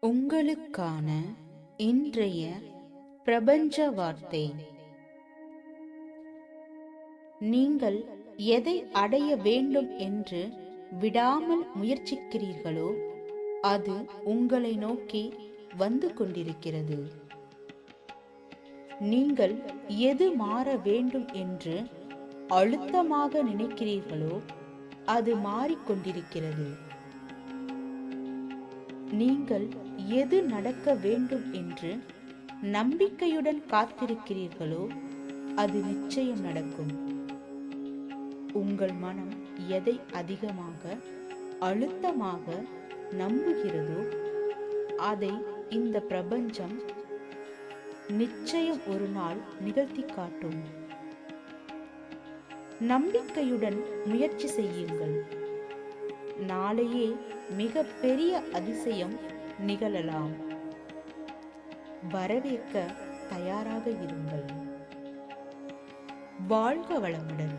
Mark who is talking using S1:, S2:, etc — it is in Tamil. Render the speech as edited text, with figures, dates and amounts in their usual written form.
S1: உங்களுக்கான இன்றைய பிரபஞ்ச வார்த்தை. நீங்கள் எதை அடைய வேண்டும் என்று விடாமல் முயற்சிக்கிறீர்களோ அது உங்களை நோக்கி வந்து கொண்டிருக்கிறது. நீங்கள் எது மாற வேண்டும் என்று அழுத்தமாக நினைக்கிறீர்களோ அது மாறிக்கொண்டிருக்கிறது. நீங்கள் எது நடக்க வேண்டும் என்று நம்பிக்கையுடன் காத்திருக்கிறீர்களோ அது நிச்சயம் நடக்கும். உங்கள் மனம் எதை அதிகமாக அழுத்தமாக நம்புகிறதோ அதை இந்த பிரபஞ்சம் நிச்சயம் ஒரு நாள் நிகழ்த்தி காட்டும். நம்பிக்கையுடன் முயற்சி செய்யுங்கள். நாளையே மிக பெரிய அதிசயம் நிகழலாம். வரவேற்க தயாராக இருங்கள். வாழ்க வளமுடன்.